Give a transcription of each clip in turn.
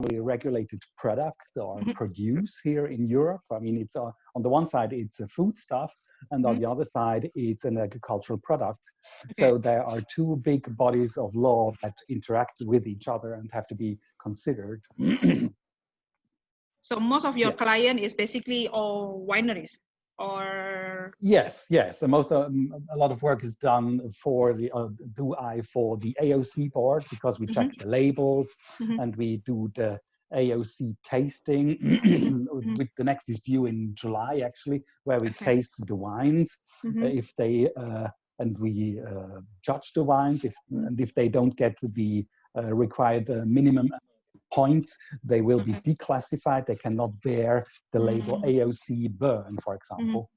regulated product or produce here in Europe. I mean, it's on the one side, it's a foodstuff, and on the other side, it's an agricultural product. So there are two big bodies of law that interact with each other and have to be considered. So most of your client is basically all wineries, or? Yes. A lot of work is done for the for the AOC board, because we check the labels and we do the AOC tasting. With the next is due in July, actually, where we taste the wines if they and we judge the wines. If they don't get the required minimum points, they will be declassified. They cannot bear the label AOC burn, for example.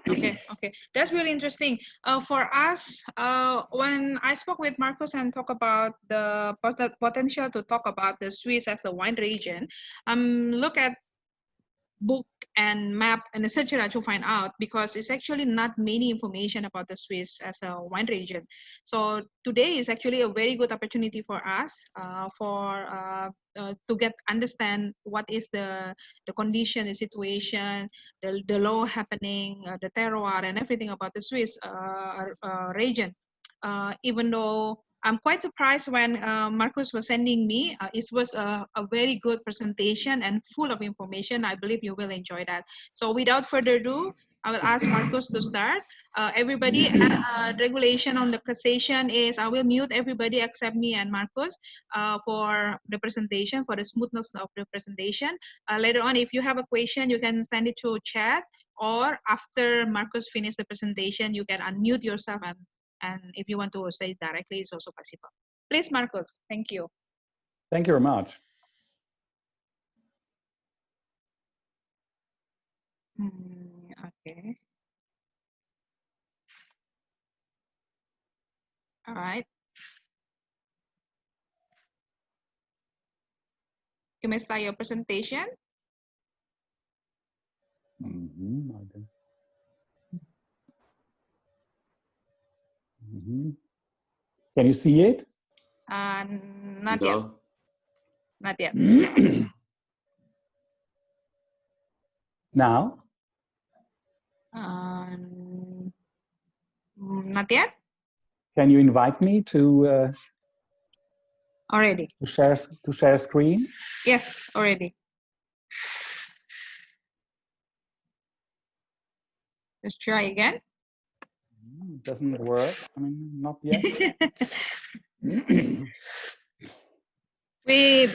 Okay, that's really interesting. For us, when I spoke with Markus and talk about the potential to talk about the Swiss as the wine region, look at book and map and etc. to find out, because it's actually not many information about the Swiss as a wine region. So today is actually a very good opportunity for us to understand what is the condition, the situation, the law happening, the terroir and everything about the Swiss region. Even though I'm quite surprised when Markus was sending me. It was a very good presentation and full of information. I believe you will enjoy that. So without further ado, I will ask Markus to start. Everybody, regulation on the session is I will mute everybody except me and Markus for the presentation, for the smoothness of the presentation. Later on, if you have a question, you can send it to chat, or after Markus finishes the presentation, you can unmute yourself and if you want to say it directly, it's also possible. Please, Markus, thank you. Thank you very much. Okay. All right. You may start your presentation. Can you see it? Not yet. Not yet. Now? Not yet. Can you invite me to already to share screen? Yes, already. Let's try again. It doesn't work. I mean, not yet.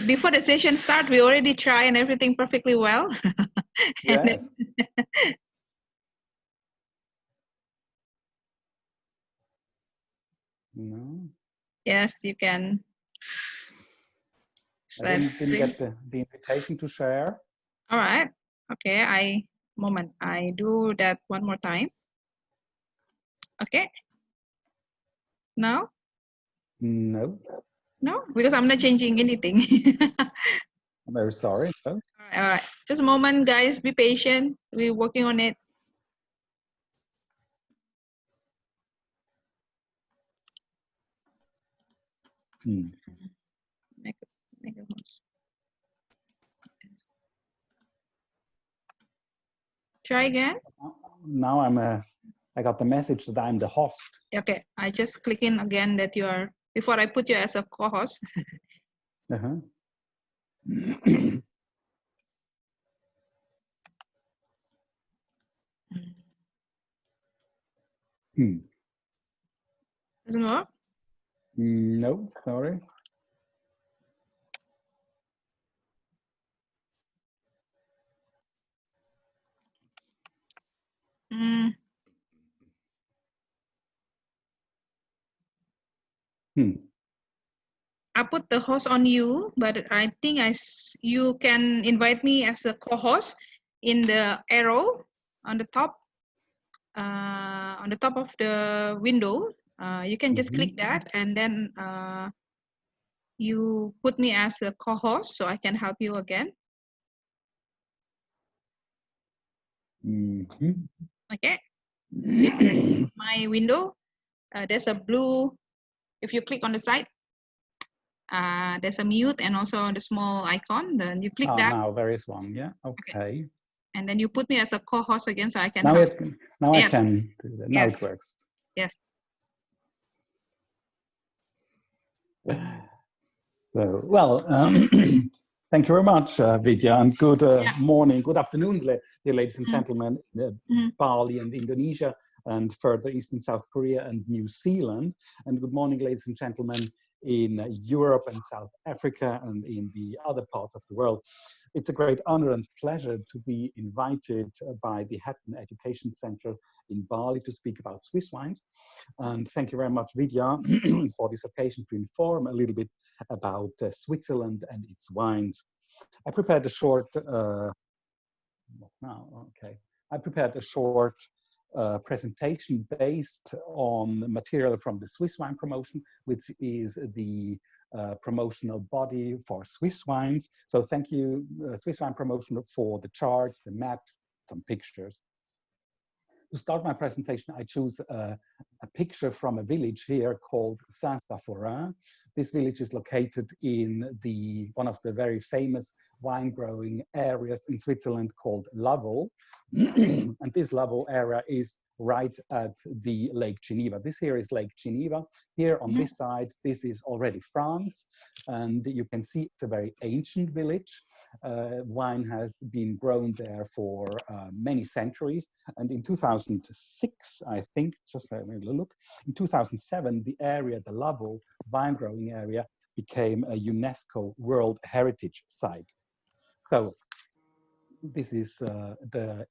Before the session start, we already try and everything perfectly well. Yes. No. Yes, you can. I didn't get the invitation to share. All right. Okay. I do that one more time. Okay. Now? No. No, because I'm not changing anything. I'm very sorry. All right. Just a moment, guys. Be patient. We're working on it. Make a host. Try again. Now I got the message that I'm the host. Okay, I just click in again that you are, before I put you as a co-host. Doesn't work? No, sorry. I put the host on you, but I think you can invite me as a co-host in the arrow on the top of the window. You can just click that, and then you put me as a co-host so I can help you again. Okay. My window, there's a blue. If you click on the side, There's a mute and also the small icon. Then you click that. Now there is one. Yeah. Okay. And then you put me as a co-host again, so I can. Now help. I can do that. Now it works. Yes. So, well, thank you very much, Vidya, and good morning, good afternoon, dear ladies and gentlemen, Bali and Indonesia, and further east and South Korea and New Zealand, and good morning, ladies and gentlemen, in Europe and South Africa and in the other parts of the world. It's a great honor and pleasure to be invited by the Hatton Education Center in Bali to speak about Swiss wines. And thank you very much, Vidya, for this occasion to inform a little bit about Switzerland and its wines. I prepared a short, I prepared a short presentation based on material from the Swiss Wine Promotion, which is the promotional body for Swiss wines. So thank you, Swiss Wine Promotion, for the charts, the maps, some pictures. To start my presentation, I choose a picture from a village here called Saint-Saphorin. This village is located in one of the very famous wine growing areas in Switzerland called Vaud. And this Vaud area is right at the Lake Geneva. This here is Lake Geneva. Here on this side, this is already France. And you can see it's a very ancient village. Wine has been grown there for many centuries. And in 2006, I think, just let me look, in 2007, the area, the Vaud wine growing area, became a UNESCO World Heritage Site. So this is the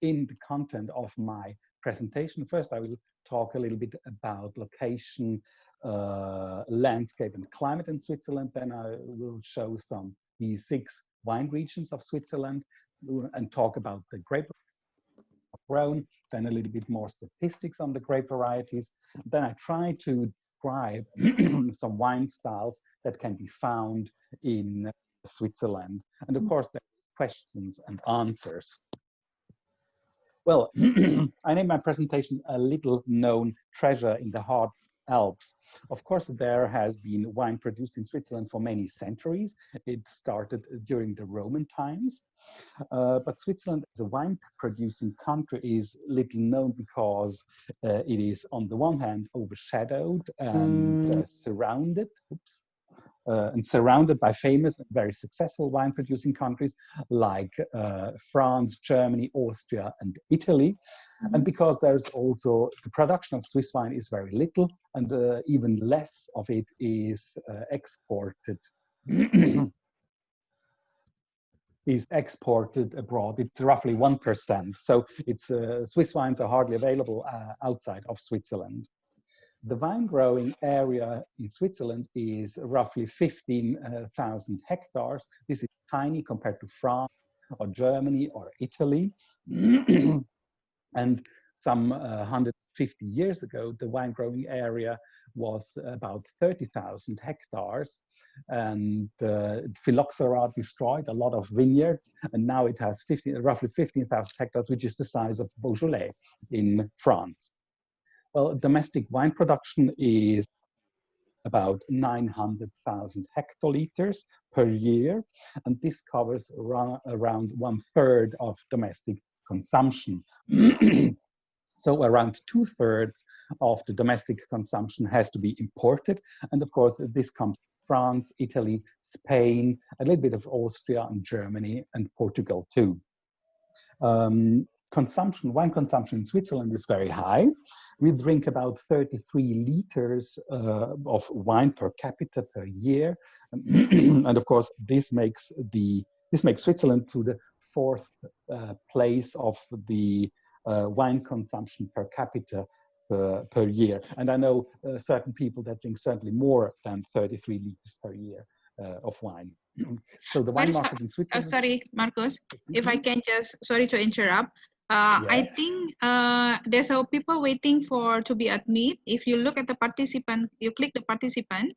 content of my presentation. First, I will talk a little bit about location, landscape and climate in Switzerland. Then I will show the 6 wine regions of Switzerland and talk about the grape grown, then a little bit more statistics on the grape varieties. Then I try to describe some wine styles that can be found in Switzerland. And of course, there are questions and answers. Well, I named my presentation A Little Known Treasure in the Hard Alps. Of course, there has been wine produced in Switzerland for many centuries. It started during the Roman times. But Switzerland as a wine-producing country is little known because it is, on the one hand, overshadowed and surrounded by famous and very successful wine-producing countries like France, Germany, Austria, and Italy. And because there's also, the production of Swiss wine is very little, and even less of it is exported. Is exported abroad. It's roughly 1%. So it's Swiss wines are hardly available outside of Switzerland. The wine growing area in Switzerland is roughly 15,000 hectares. This is tiny compared to France or Germany or Italy. And some 150 years ago, the wine growing area was about 30,000 hectares. And phylloxera destroyed a lot of vineyards. And now it has roughly 15,000 hectares, which is the size of Beaujolais in France. Well, domestic wine production is about 900,000 hectoliters per year, and this covers around 1/3 of domestic consumption. So around 2/3 of the domestic consumption has to be imported, and of course this comes from France, Italy, Spain, a little bit of Austria and Germany and Portugal too. Wine consumption in Switzerland is very high. We drink about 33 liters of wine per capita per year. And of course, this makes Switzerland to the 4th place of the wine consumption per capita per year. And I know certain people that drink certainly more than 33 liters per year of wine. So the wine market in Switzerland. Sorry, Markus, if I can just, sorry to interrupt. Yes. I think there's people waiting to be admitted. If you look at the participant, you click the participant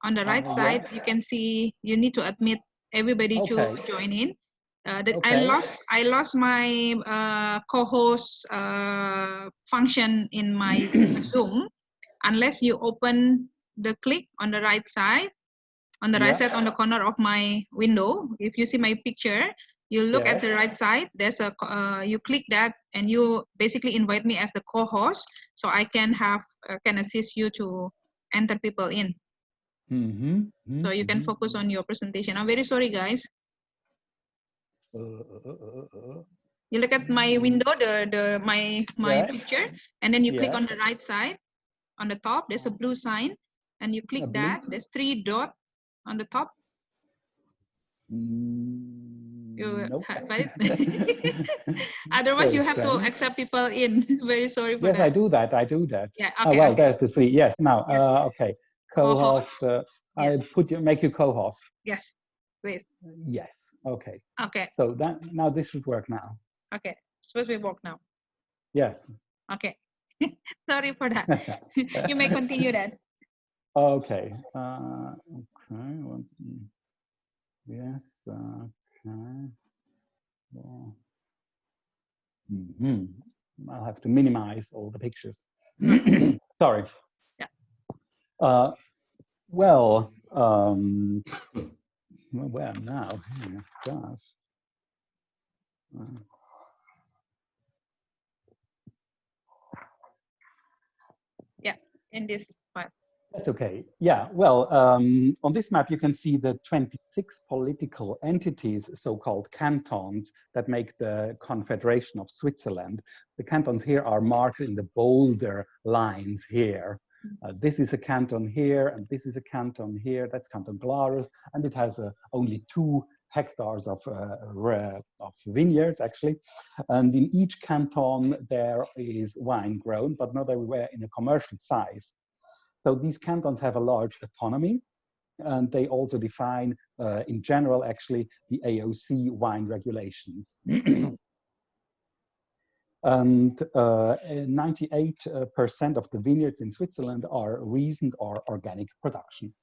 on the right side, you can see you need to admit everybody to join in. I lost my co-host function in my Zoom unless you open the click on the right side. On the right Yeah. side, on the corner of my window, if you see my picture, you look at the right side, there's a, you click that and you basically invite me as the co-host, so I can can assist you to enter people in. So you can focus on your presentation. I'm very sorry, guys. You look at my window, my picture, and then you click on the right side. On the top, there's a blue sign, and you click that. There's 3 dots on the top. Nope. Otherwise, you have to accept people in. Very sorry for that. Yes, I do that. I do that. Yeah. Okay. Oh, well, there's the 3. Yes. Now, Yes. Okay. Co-host. Yes. I make you co-host. Yes, please. Yes. Okay. Okay. So now this should work now. Okay. Supposed to work now. Yes. Okay. Sorry for that. You may continue that. Okay. Okay. Yes. Okay. Well, I'll have to minimize all the pictures. Sorry. Yeah. Well, where now? Oh, gosh. Yeah, in this part. That's okay. Yeah, well, on this map, you can see the 26 political entities, so-called cantons, that make the Confederation of Switzerland. The cantons here are marked in the bolder lines here. This is a canton here, and this is a canton here. That's Canton Glarus, and it has only 2 hectares of vineyards, actually. And in each canton, there is wine grown, but not everywhere in a commercial size. So these cantons have a large autonomy, and they also define, in general, actually, the AOC wine regulations. And 98% of the vineyards in Switzerland are recent or organic production.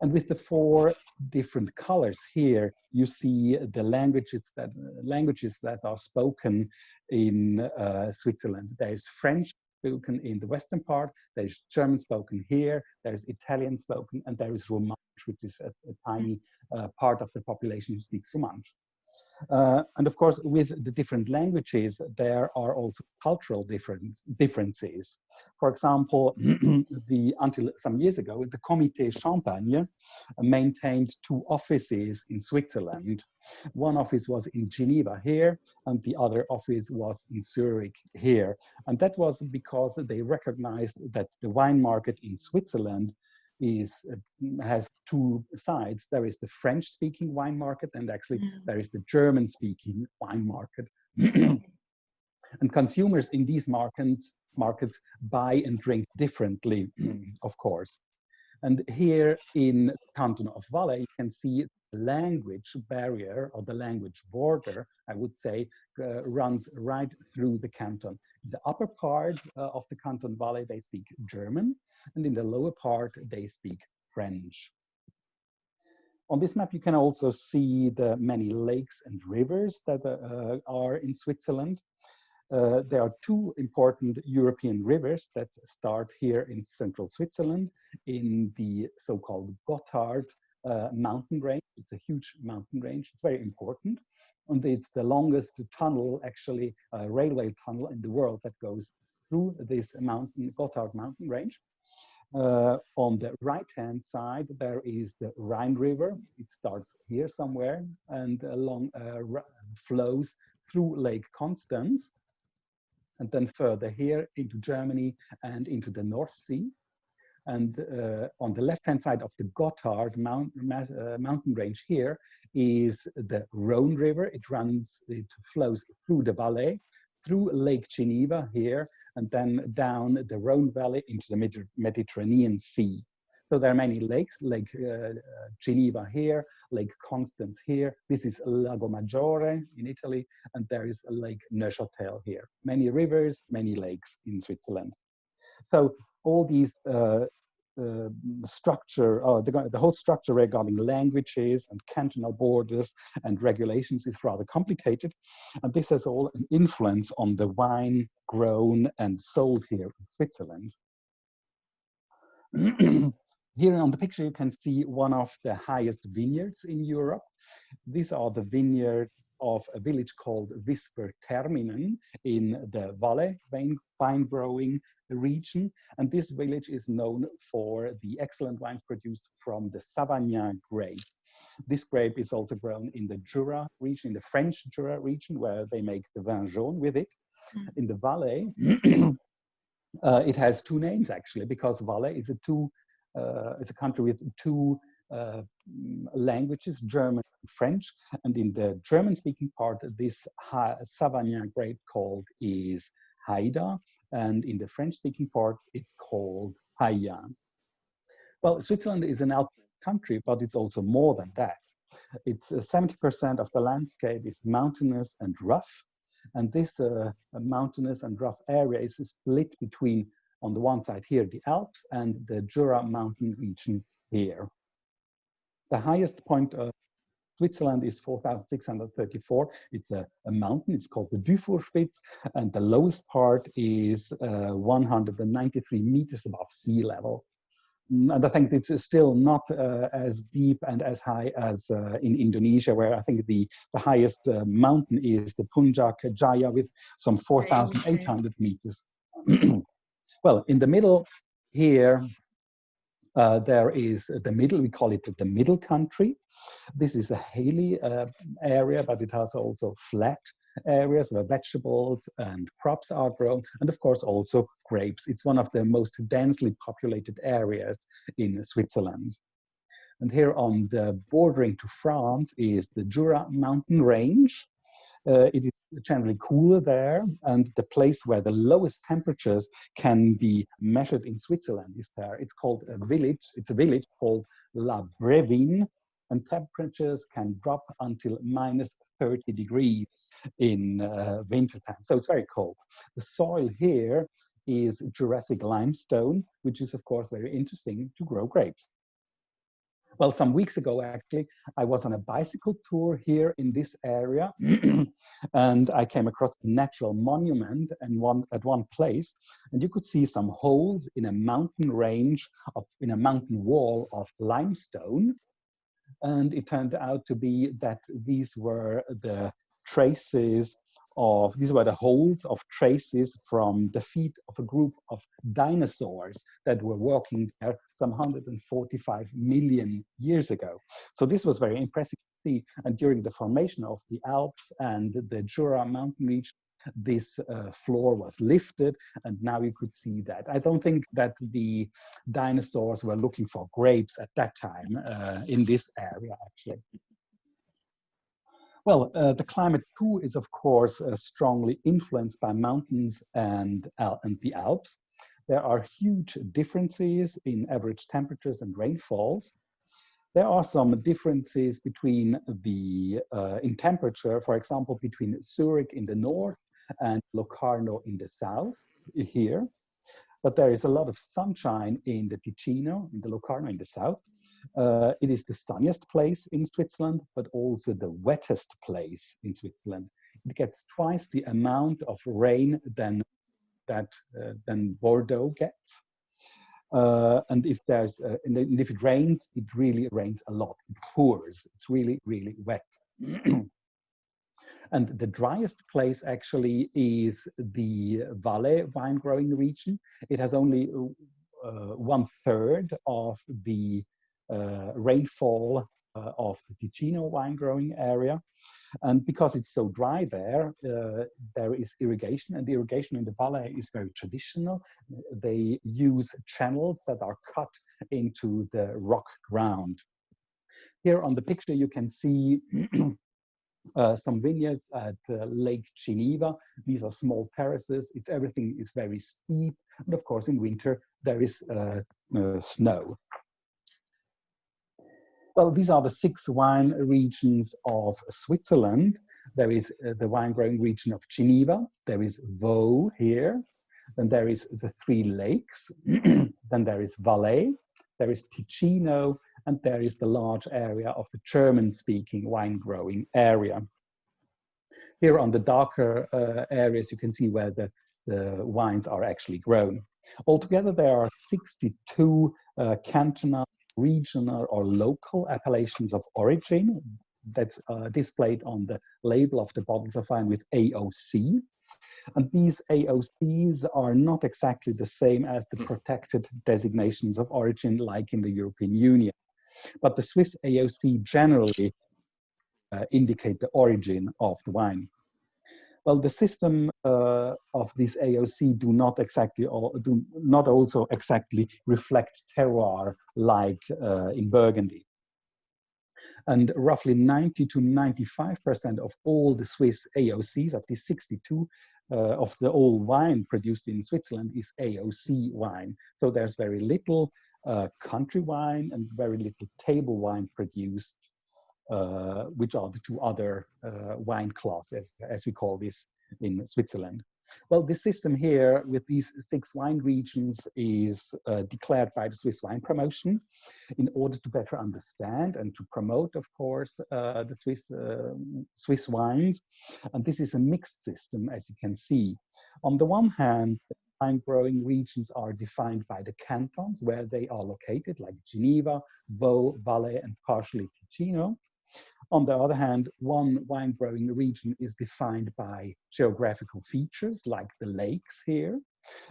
And with the 4 different colors here, you see the languages that are spoken in Switzerland. There is French spoken in the western part, there's German spoken here, there's Italian spoken, and there is Romansh, which is a tiny part of the population who speaks Romansh. And of course, with the different languages, there are also cultural differences. For example, until some years ago, the Comité Champagne maintained 2 offices in Switzerland. One office was in Geneva here, and the other office was in Zurich here. And that was because they recognized that the wine market in Switzerland has 2 sides. There is the French-speaking wine market, and actually there is the German-speaking wine market. And consumers in these markets buy and drink differently, of course. And here in the canton of Valais, you can see the language barrier, or the language border, I would say, runs right through the canton. In the upper part of the canton Valais, they speak German, and in the lower part, they speak French. On this map, you can also see the many lakes and rivers that are in Switzerland. There are 2 important European rivers that start here in central Switzerland in the so-called Gotthard mountain range. It's a huge mountain range. It's very important. And it's the longest tunnel, actually, railway tunnel in the world that goes through this Gotthard mountain range. On the right-hand side, there is the Rhine River. It starts here somewhere and flows through Lake Constance, and then further here into Germany and into the North Sea. And on the left-hand side of the Gotthard mountain range here is the Rhone River. It flows through the Valais, through Lake Geneva here, and then down the Rhone Valley into the Mediterranean Sea. So there are many lakes, Lake Geneva here, Lake Constance here. This is Lago Maggiore in Italy, and there is Lake Neuchâtel here. Many rivers, many lakes in Switzerland. So all these the whole structure regarding languages and cantonal borders and regulations is rather complicated. And this has all an influence on the wine grown and sold here in Switzerland. Here on the picture, you can see one of the highest vineyards in Europe. These are the vineyards of a village called Visper-Terminen in the Valais wine growing region. And this village is known for the excellent wines produced from the Savagnin grape. This grape is also grown in the Jura region, in the French Jura region, where they make the vin jaune with it. In the Valais, it has two names actually, because Valais is a country with two languages, German and French. And in the German-speaking part, this Savagnin grape called is Haida, and in the French-speaking part, it's called Hayan. Well, Switzerland is an alpine country, but it's also more than that. It's 70% of the landscape is mountainous and rough. And this mountainous and rough area is split between, on the one side here, the Alps and the Jura mountain region here. The highest point of Switzerland is 4,634. It's a mountain, it's called the Dufourspitz, and the lowest part is 193 meters above sea level. And I think it's still not as deep and as high as in Indonesia, where I think the highest mountain is the Puncak Jaya with some 4,800 meters. Well, in the middle here, there is the middle, we call it the middle country. This is a hilly area, but it has also flat areas where vegetables and crops are grown, and of course also grapes. It's one of the most densely populated areas in Switzerland. And here on the bordering to France is the Jura mountain range. It is generally cooler there, and the place where the lowest temperatures can be measured in Switzerland is there. It's called a village. It's a village called La Brevine, and temperatures can drop until minus 30 degrees in wintertime. So it's very cold. The soil here is Jurassic limestone, which is of course very interesting to grow grapes. Well, some weeks ago, actually, I was on a bicycle tour here in this area, and I came across a natural monument and at one place, and you could see some holes in a mountain range, in a mountain wall of limestone. And it turned out to be that these were the traces of, these were the holes of traces from the feet of a group of dinosaurs that were walking there some 145 million years ago. So this was very impressive to see. And during the formation of the Alps and the Jura mountain region, this floor was lifted, and now you could see that. I don't think that the dinosaurs were looking for grapes at that time in this area, actually. Well, the climate too is, of course, strongly influenced by mountains and the Alps. There are huge differences in average temperatures and rainfalls. There are some differences between in temperature, for example, between Zurich in the north and Locarno in the south here. But there is a lot of sunshine in the Ticino, in the Locarno in the south. It is the sunniest place in Switzerland, but also the wettest place in Switzerland. It gets twice the amount of rain than Bordeaux gets. And if it rains, it really rains a lot. It pours. It's really, really wet. And the driest place actually is the Valais wine growing region. It has only 1/3 of the rainfall of the Ticino wine growing area. And because it's so dry there, there is irrigation, and the irrigation in the Valais is very traditional. They use channels that are cut into the rock ground. Here on the picture, you can see some vineyards at Lake Geneva. These are small terraces. Everything is very steep. And of course, in winter, there is snow. Well, these are the 6 wine regions of Switzerland. There is the wine growing region of Geneva. There is Vaud here. Then there is the 3 lakes. Then there is Valais. There is Ticino. And there is the large area of the German-speaking wine growing area. Here on the darker areas, you can see where the wines are actually grown. Altogether, there are 62 cantonal, regional, or local appellations of origin that's displayed on the label of the bottles of wine with AOC. And these AOCs are not exactly the same as the protected designations of origin like in the European Union. But the Swiss AOC generally indicate the origin of the wine. Well, the system of this AOC do not also exactly reflect terroir like in Burgundy. And roughly 90 to 95% of all the Swiss AOCs, of the 62 of the all wine produced in Switzerland, is AOC wine. So there's very little country wine and very little table wine produced, which are the two other wine classes, as we call this in Switzerland. Well, the system here with these 6 wine regions is declared by the Swiss Wine Promotion in order to better understand and to promote, of course, the Swiss wines. And this is a mixed system, as you can see. On the one hand, wine growing regions are defined by the cantons where they are located, like Geneva, Vaud, Valais, and partially Ticino. On the other hand, one wine growing region is defined by geographical features like the lakes here,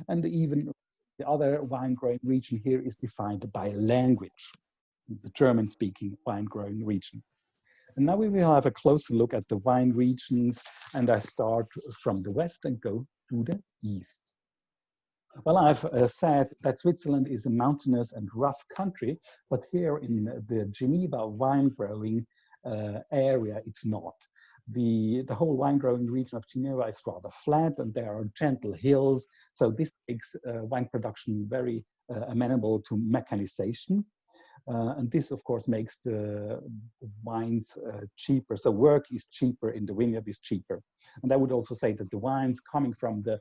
and even the other wine growing region here is defined by language, the German speaking wine growing region. And now we will have a closer look at the wine regions, and I start from the west and go to the east. Well, I've said that Switzerland is a mountainous and rough country, but here in the Geneva wine growing area, it's not. The whole wine growing region of Geneva is rather flat and there are gentle hills. So this makes wine production very amenable to mechanization. And this, of course, makes the wines cheaper. So work is cheaper in the vineyard is cheaper. And I would also say that the wines coming from the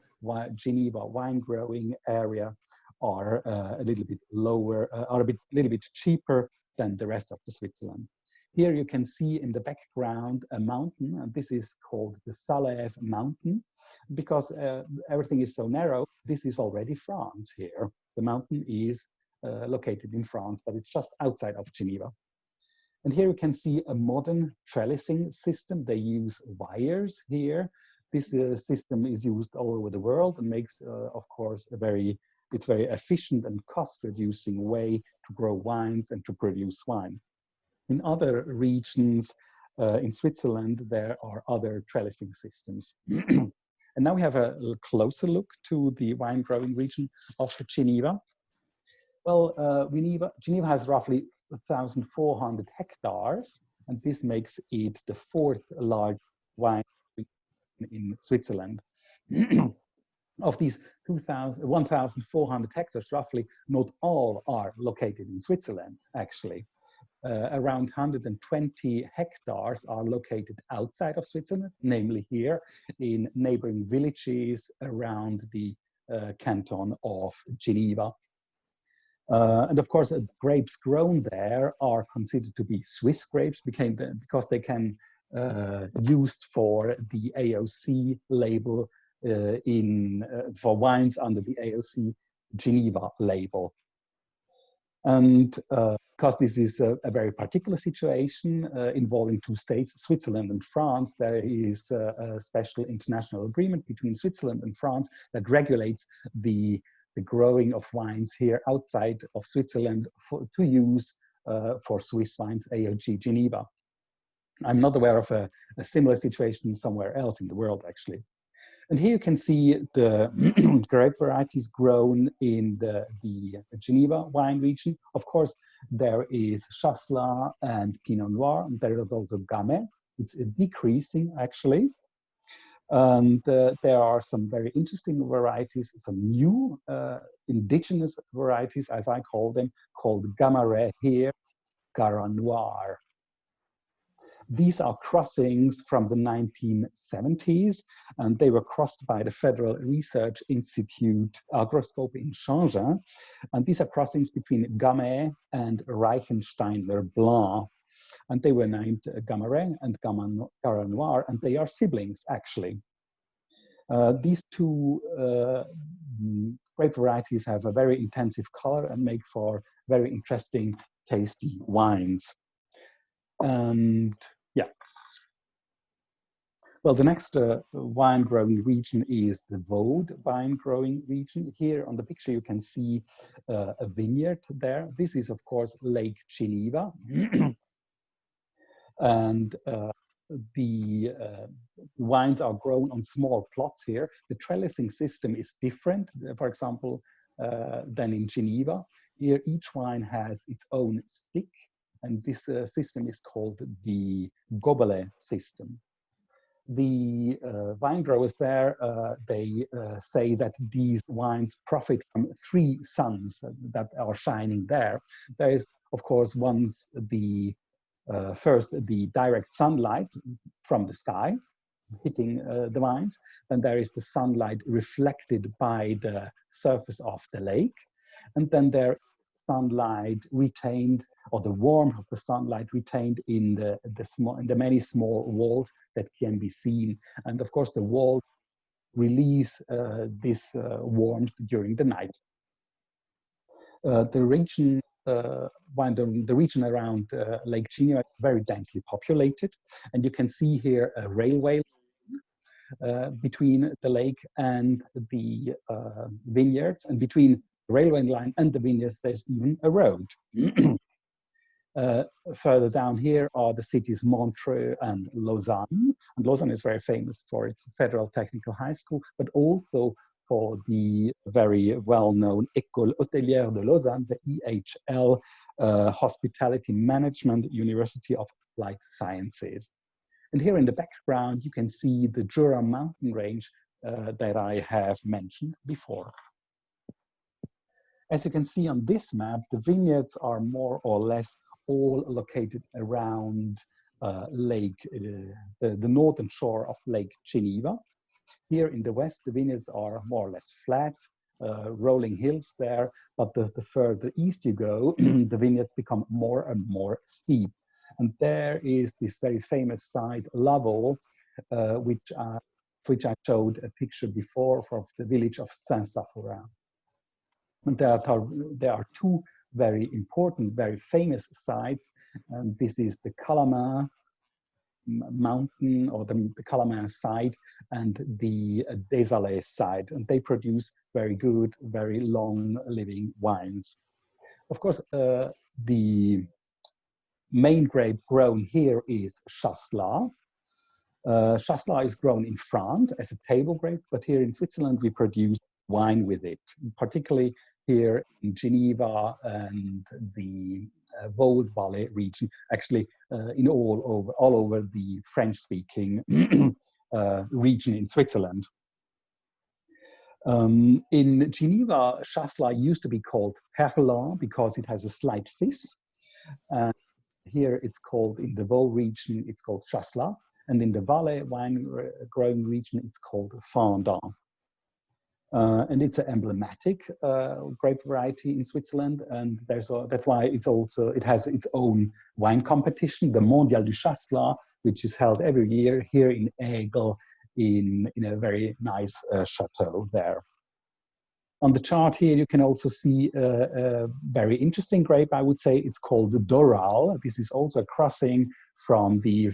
Geneva wine growing area are a little bit lower, are a little bit cheaper than the rest of the Switzerland. Here you can see in the background a mountain, and this is called the Valais mountain. Because everything is so narrow, this is already France here. The mountain is located in France, but it's just outside of Geneva. And here you can see a modern trellising system. They use wires here. This system is used all over the world and makes, of course, it's very efficient and cost-reducing way to grow wines and to produce wine. In other regions in Switzerland, there are other trellising systems. And now we have a closer look to the wine growing region of Geneva. Well, Geneva has roughly 1,400 hectares, and this makes it the 4th largest wine in Switzerland. Of these 1,400 hectares, roughly not all are located in Switzerland, actually. Around 120 hectares are located outside of Switzerland, namely here in neighboring villages around the canton of Geneva. And of course, grapes grown there are considered to be Swiss grapes because they can used for the AOC label for wines under the AOC Geneva label. And because this is a very particular situation involving 2 states, Switzerland and France, there is a special international agreement between Switzerland and France that regulates the growing of wines here outside of Switzerland to use for Swiss wines, AOG Geneva. I'm not aware of a similar situation somewhere else in the world, actually. And here you can see the grape varieties grown in the Geneva wine region. Of course, there is Chasselas and Pinot Noir, and there is also Gamay. It's decreasing, actually. And there are some very interesting varieties, some new indigenous varieties, as I call them, called Gamaret here, Garant Noir. These are crossings from the 1970s, and they were crossed by the Federal Research Institute Agroscope in Changin. And these are crossings between Gamay and Reichensteiner Blanc. And they were named Gamaret and Garant Noir, and they are siblings, actually. These two grape varieties have a very intensive color and make for very interesting, tasty wines. And yeah. Well, the next wine growing region is the Vaud wine growing region. Here on the picture, you can see a vineyard there. This is, of course, Lake Geneva. And the wines are grown on small plots here. The trellising system is different, for example, than in Geneva. Here, each wine has its own stick, and this system is called the gobelet system. The wine growers there, they say that these wines profit from 3 suns that are shining there. There is, of course, first the direct sunlight from the sky hitting the wines. Then there is the sunlight reflected by the surface of the lake. And then there is sunlight retained, or the warmth of the sunlight retained in the many small walls that can be seen. And of course, the walls release this warmth during the night. The region around Lake Geneva is very densely populated, and you can see here a railway between the lake and the vineyards, and between the railway line and the vineyards, there's even a road. Further down here are the cities Montreux and Lausanne. And Lausanne is very famous for its Federal Technical High School, but also for the very well-known École Hôtelière de Lausanne, the EHL, Hospitality Management University of Applied Sciences. And here in the background, you can see the Jura mountain range that I have mentioned before. As you can see on this map, the vineyards are more or less all located around the northern shore of Lake Geneva. Here in the west, the vineyards are more or less flat, rolling hills there, but the further east you go, the vineyards become more and more steep. And there is this very famous site, Vaud, which I showed a picture before of the village of Saint-Saphorin. And there are 2 very important, very famous sites. And this is the Calama mountain, or the Calama side, and the Valais side. And they produce very good, very long living wines. Of course, the main grape grown here is Chasselas. Chasselas is grown in France as a table grape, but here in Switzerland, we produce wine with it, particularly here in Geneva and the Vaud Valais region, actually all over the French-speaking region in Switzerland. In Geneva, Chasselas used to be called Perlan because it has a slight fizz. Here it's called, in the Vaud region, it's called Chasselas, and in the Valais wine growing region, it's called Fendant. And it's an emblematic grape variety in Switzerland, and that's why it has its own wine competition, the Mondial du Chasselas, which is held every year here in Aigle, in a very nice chateau there. On the chart here, you can also see a very interesting grape, I would say. It's called the Doral. This is also a crossing from the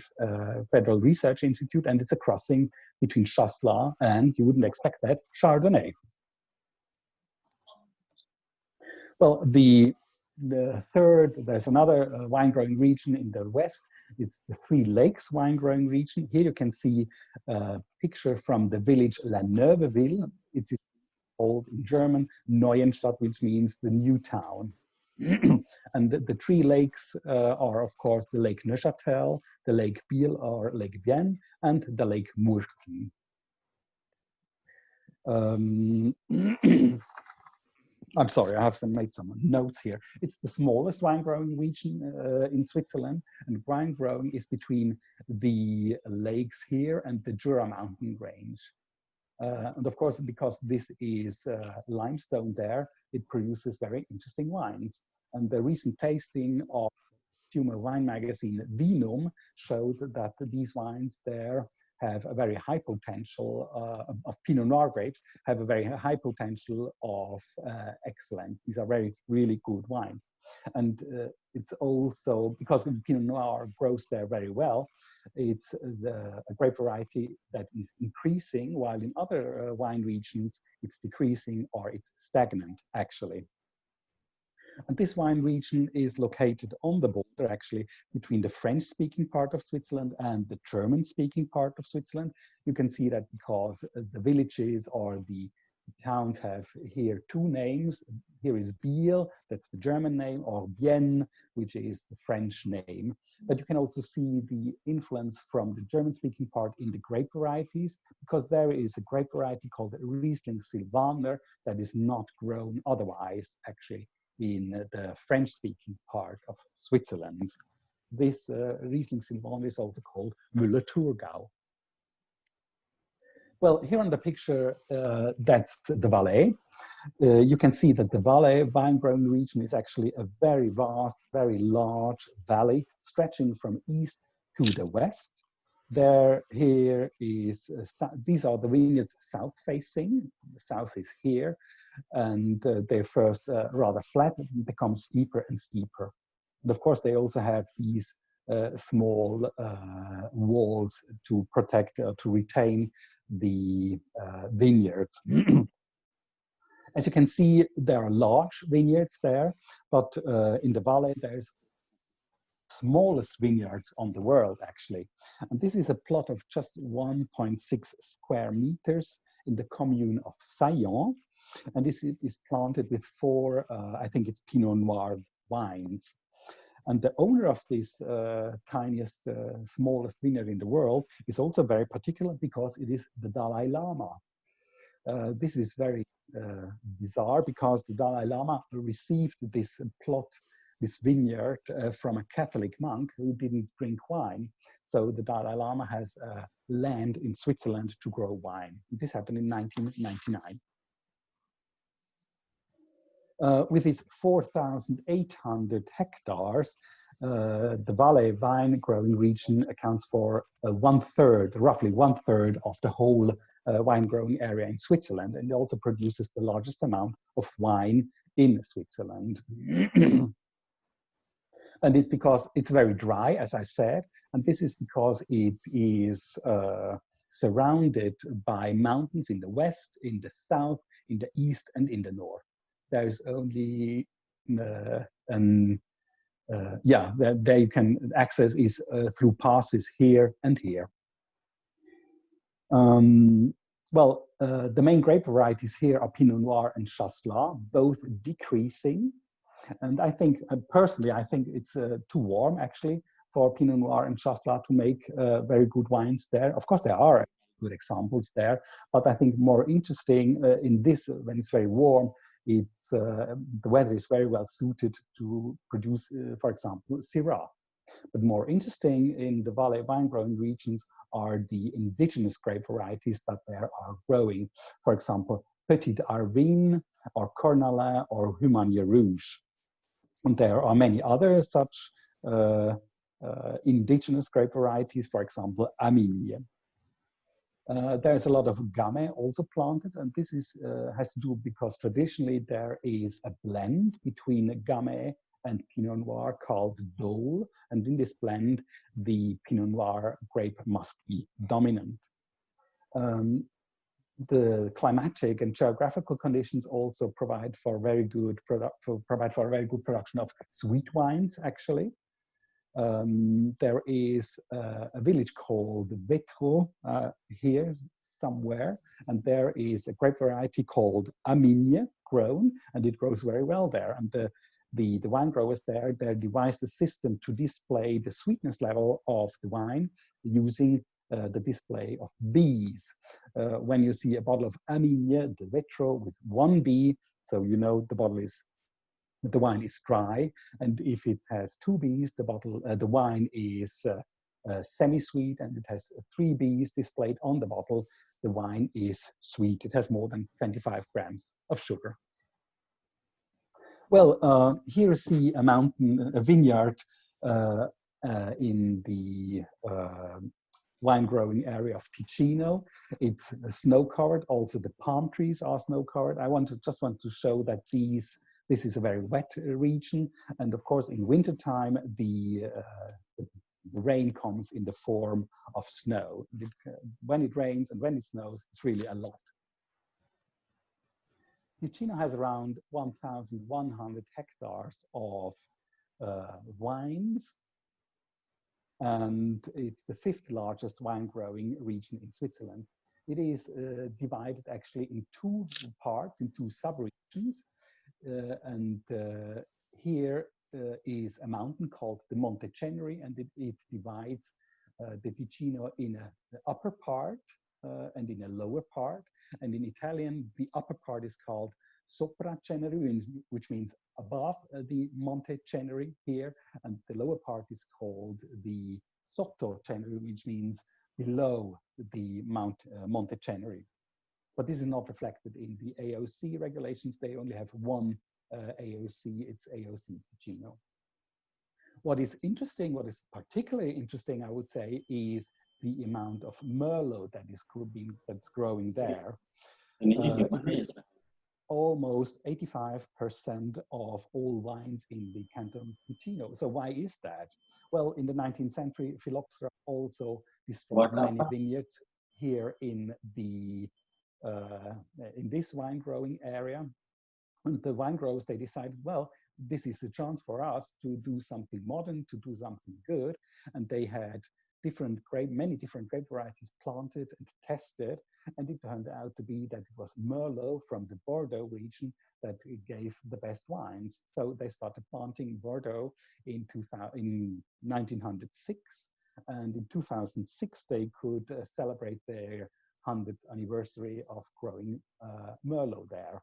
Federal Research Institute, and it's a crossing between Chasselas and, you wouldn't expect that, Chardonnay. Well, there's another wine growing region in the west. It's the Three Lakes wine growing region. Here you can see a picture from the village La Neuveville. It's called in German Neuenstadt, which means the new town. And the 3 lakes are, of course, the Lake Neuchâtel, the Lake Biel or Lake Bienne, and the Lake Murten. I'm sorry, I have made some notes here. It's the smallest wine growing region in Switzerland, and wine growing is between the lakes here and the Jura mountain range. And of course, because this is limestone there, it produces very interesting wines. And the recent tasting of consumer wine magazine Vinum showed that these wines there have a very high potential of Pinot Noir grapes, have a very high potential of excellence. These are really good wines. And it's also, because the Pinot Noir grows there very well, it's a grape variety that is increasing, while in other wine regions, it's decreasing or it's stagnant, actually. And this wine region is located on the border, actually, between the French-speaking part of Switzerland and the German-speaking part of Switzerland. You can see that because the villages or the towns have here two names. Here is Biel, that's the German name, or Bienne, which is the French name. But you can also see the influence from the German-speaking part in the grape varieties, because there is a grape variety called Riesling Sylvaner that is not grown otherwise, actually, in the French-speaking part of Switzerland. This Riesling Sylvaner is also called Müller-Thurgau. Well, here on the picture, that's the Valais. You can see that the Valais vine-growing region is actually a very vast, very large valley stretching from east to the west. Here is, these are the vineyards south-facing. The south is here, and they're first rather flat and become steeper and steeper. And of course, they also have these small walls to protect, to retain the vineyards. As you can see, there are large vineyards there, but in the Valais, there's smallest vineyards on the world, actually. And this is a plot of just 1.6 square meters in the commune of Saillant. And this is planted with 4, I think it's Pinot Noir wines. And the owner of this tiniest, smallest vineyard in the world is also very particular because it is the Dalai Lama. This is very bizarre because the Dalai Lama received this plot, this vineyard from a Catholic monk who didn't drink wine. So the Dalai Lama has land in Switzerland to grow wine. This happened in 1999. With its 4,800 hectares, the Valais vine growing region accounts for roughly one third of the whole wine growing area in Switzerland, and it also produces the largest amount of wine in Switzerland. And it's because it's very dry, as I said, and this is because it is surrounded by mountains in the west, in the south, in the east, and in the north. There's only, there you can access is through passes here and here. The main grape varieties here are Pinot Noir and Chasselas, both decreasing. And I think, personally, I think it's too warm, actually, for Pinot Noir and Chasselas to make very good wines there. Of course, there are good examples there, but I think more interesting in this, when it's very warm, it's the weather is very well suited to produce, for example, Syrah. But more interesting in the Valais wine growing regions are the indigenous grape varieties that there are growing. For example, Petit Arvin or Cornalin or Humanier Rouge. And there are many other such indigenous grape varieties, for example, Aminier. There's a lot of Gamay also planted, and this is, has to do because traditionally there is a blend between Gamay and Pinot Noir called Dole, and in this blend, the Pinot Noir grape must be dominant. The climatic and geographical conditions also provide for very good production of sweet wines, actually. There is a village called Vetro here somewhere, and there is a grape variety called Aminier grown, and it grows very well there. And the wine growers there, they devised a system to display the sweetness level of the wine using the display of bees. When you see a bottle of Aminier de Vetro with 1 bee, so you know the wine is dry, and if it has 2 bees, the wine is semi-sweet, and it has 3 bees displayed on the bottle, the wine is sweet. It has more than 25 grams of sugar. Well, here you see a vineyard in the wine growing area of Ticino. It's snow covered. Also, the palm trees are snow covered. I just want to show that this is a very wet region, and of course, in wintertime, the rain comes in the form of snow. When it rains and when it snows, it's really a lot. Ticino has around 1,100 hectares of wines, and it's the 5th largest wine growing region in Switzerland. It is divided actually in 2 parts, in 2 sub-regions, and here is a mountain called the Monte Ceneri, and it divides the Ticino in an upper part and in a lower part. And in Italian, the upper part is called Sopra Ceneri, which means above the Monte Ceneri here, and the lower part is called the Sotto Ceneri, which means below the Monte Ceneri. But this is not reflected in the AOC regulations. They only have one AOC, it's AOC Ticino. What is interesting, what is particularly interesting, I would say, is the amount of Merlot that's growing there. Almost 85% of all wines in the Canton Ticino. So why is that? Well, in the 19th century, phylloxera also destroyed many vineyards here in this wine growing area. And the wine growers, they decided, well, this is a chance for us to do something modern, to do something good. And they had many different grape varieties planted and tested. And it turned out to be that it was Merlot from the Bordeaux region that gave the best wines. So they started planting Bordeaux in 1906. And in 2006, they could celebrate their 100th anniversary of growing Merlot there.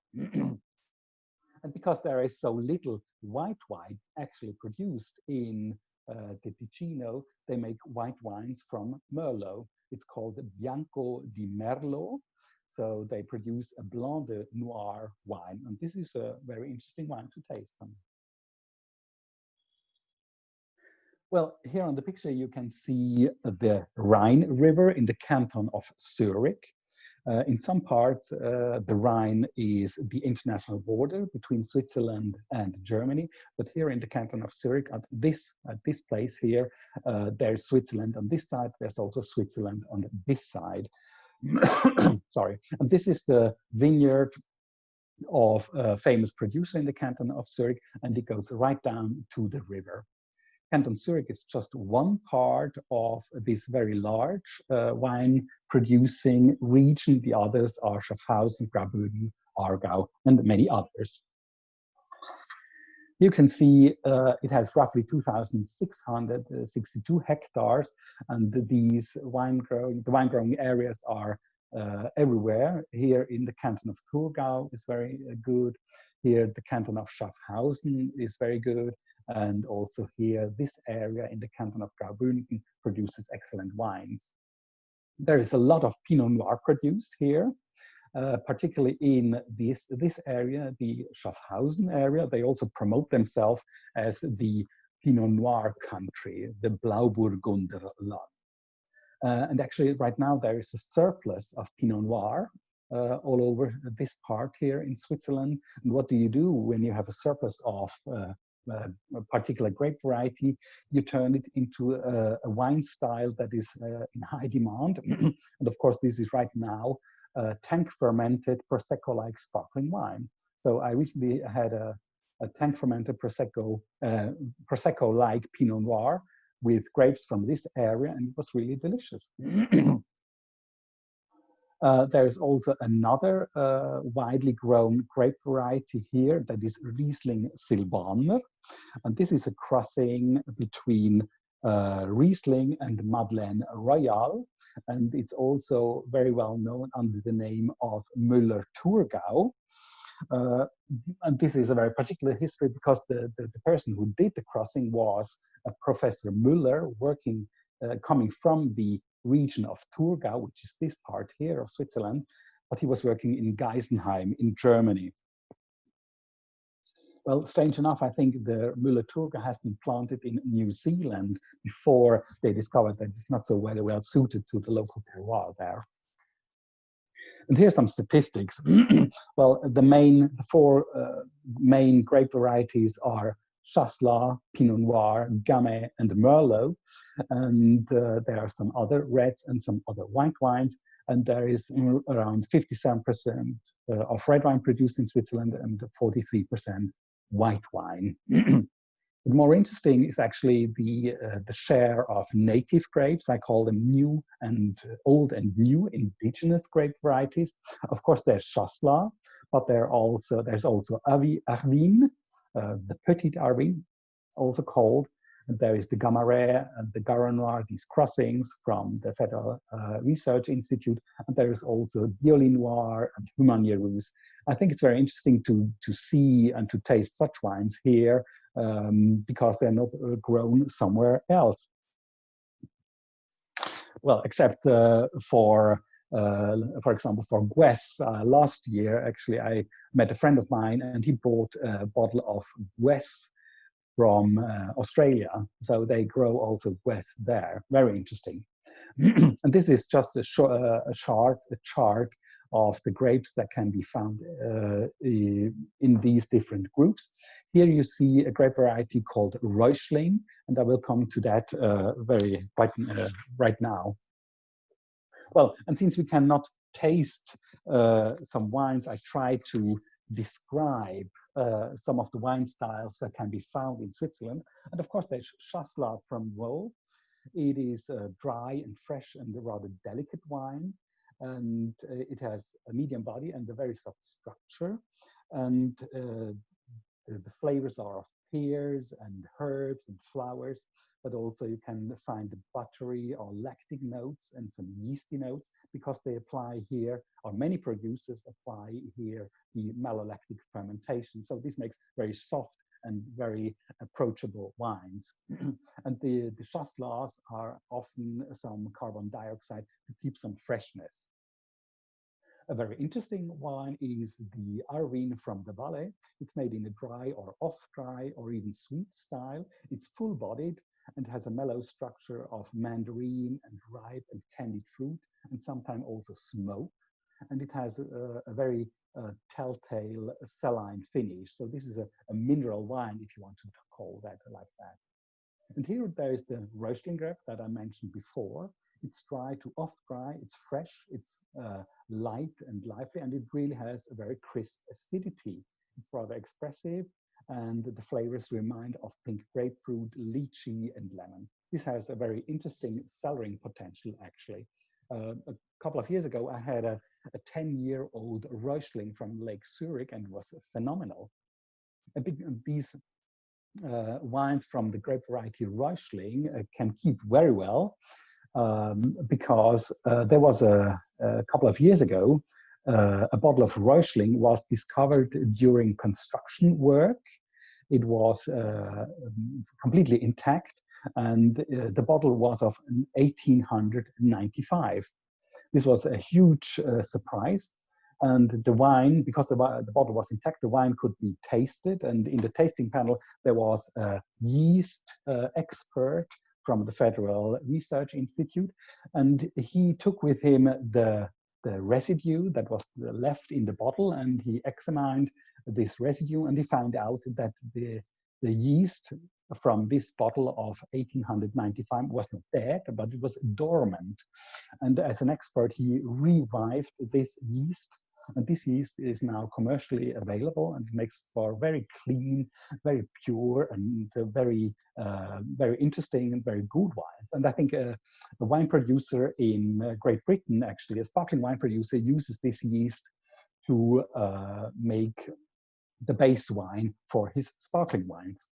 And because there is so little white wine actually produced in the Ticino, they make white wines from Merlot. It's called Bianco di Merlot. So they produce a Blanc de Noir wine. And this is a very interesting wine to taste. Well, here on the picture, you can see the Rhine River in the canton of Zurich. In some parts, the Rhine is the international border between Switzerland and Germany. But here in the canton of Zurich, at this place here, there's Switzerland on this side. There's also Switzerland on this side. Sorry. And this is the vineyard of a famous producer in the canton of Zurich, and it goes right down to the river. Canton Zurich is just one part of this very large wine producing region. The others are Schaffhausen, Graubünden, Aargau, and many others. You can see it has roughly 2,662 hectares, and the wine growing areas are everywhere. Here in the canton of Thurgau is very good. Here the canton of Schaffhausen is very good. And also here, this area in the canton of Graubünden produces excellent wines. There is a lot of Pinot Noir produced here, particularly in this area, the Schaffhausen area. They also promote themselves as the Pinot Noir country, the Blauburgunder Land. And actually, right now, there is a surplus of Pinot Noir all over this part here in Switzerland. And what do you do when you have a surplus of a particular grape variety? You turn it into a wine style that is in high demand. And of course, this is right now tank fermented Prosecco-like sparkling wine. So I recently had a tank fermented Prosecco-like Pinot Noir with grapes from this area, and it was really delicious. There's also another widely grown grape variety here that is Riesling Silvaner. And this is a crossing between Riesling and Madeleine Royale. And it's also very well known under the name of Müller-Thurgau. And this is a very particular history because the person who did the crossing was Professor Müller, coming from the region of Thurgau, which is this part here of Switzerland, but he was working in Geisenheim in Germany. Well, strange enough, I think the Müller-Thurgau has been planted in New Zealand before they discovered that it's not so very well suited to the local terroir there. And here's some statistics. Well, the four main grape varieties are Chasselas, Pinot Noir, Gamay, and Merlot. And there are some other reds and some other white wines. And there is around 57% of red wine produced in Switzerland and 43% white wine. But more interesting is actually the share of native grapes. I call them new and old and new indigenous grape varieties. Of course, there's Chasselas, but there's also Arvin, the Petit Arvin, also called. And there is the Gamaret and the Garot Noir, these crossings from the Federal Research Institute. And there is also Diollet Noir and Humanier Rousse. I think it's very interesting to see and to taste such wines here, because they're not grown somewhere else. Well, except for example, for Guess, last year, actually, I met a friend of mine and he bought a bottle of Guess from Australia. So they grow also Guess there. Very interesting. And this is just a chart of the grapes that can be found in these different groups. Here you see a grape variety called Riesling, and I will come to that right now. Well, and since we cannot taste some wines, I try to describe some of the wine styles that can be found in Switzerland. And of course, there's Chasselas from Vaud. It is a dry and fresh and a rather delicate wine. And it has a medium body and a very soft structure. And the flavors are of pears and herbs and flowers, but also you can find buttery or lactic notes and some yeasty notes, because they apply here, or many producers apply here, the malolactic fermentation. So this makes very soft and very approachable wines. And the Chasselas are often some carbon dioxide to keep some freshness. A very interesting wine is the Arvin from the Valais. It's made in a dry or off-dry or even sweet style. It's full-bodied and has a mellow structure of mandarin and ripe and candied fruit, and sometimes also smoke. And it has a very telltale saline finish. So this is a mineral wine, if you want to call that like that. And here there is the Riesling grape that I mentioned before. It's dry to off-dry, it's fresh, it's light and lively, and it really has a very crisp acidity. It's rather expressive, and the flavors remind of pink grapefruit, lychee, and lemon. This has a very interesting cellaring potential, actually. A couple of years ago, I had a 10-year-old Riesling from Lake Zurich, and it was phenomenal. These wines from the grape variety Riesling can keep very well, because there was a couple of years ago, a bottle of Riesling was discovered during construction work. It was completely intact, and the bottle was of 1895. This was a huge surprise. And the wine, because the bottle was intact, the wine could be tasted. And in the tasting panel, there was a yeast expert from the Federal Research Institute. And he took with him the residue that was left in the bottle, and he examined this residue, and he found out that the yeast from this bottle of 1895 was not dead, but it was dormant. And as an expert, he revived this yeast. And this yeast is now commercially available, and it makes for very clean, very pure, and very interesting and very good wines. And I think a wine producer in Great Britain, actually, a sparkling wine producer, uses this yeast to make the base wine for his sparkling wines.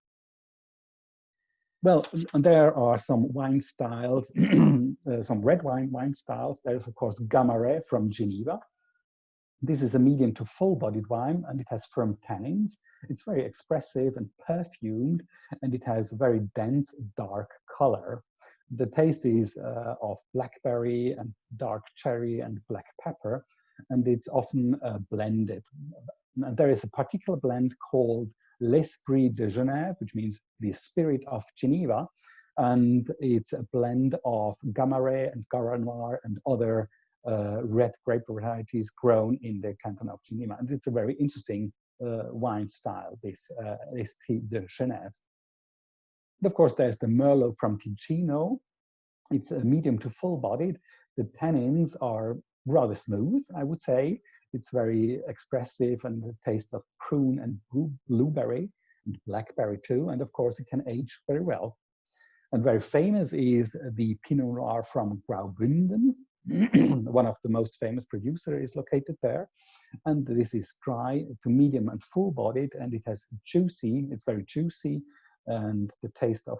Well, there are some wine styles, some red wine styles. There's, of course, Gamaret from Geneva. This is a medium to full-bodied wine, and it has firm tannins. It's very expressive and perfumed, and it has a very dense, dark color. The taste is of blackberry and dark cherry and black pepper, and it's often blended. And there is a particular blend called l'esprit de Genève, which means the spirit of Geneva. And it's a blend of Gamay and Garra Noir and other red grape varieties grown in the canton of Geneva. And it's a very interesting wine style, this Esprit de Genève. And of course, there's the Merlot from Ticino. It's a medium to full-bodied. The tannins are rather smooth, I would say. It's very expressive and the taste of prune and blueberry and blackberry too. And of course, it can age very well. And very famous is the Pinot Noir from Graubünden. One of the most famous producers is located there. And this is dry to medium and full-bodied, and it has juicy, it's very juicy, and the taste of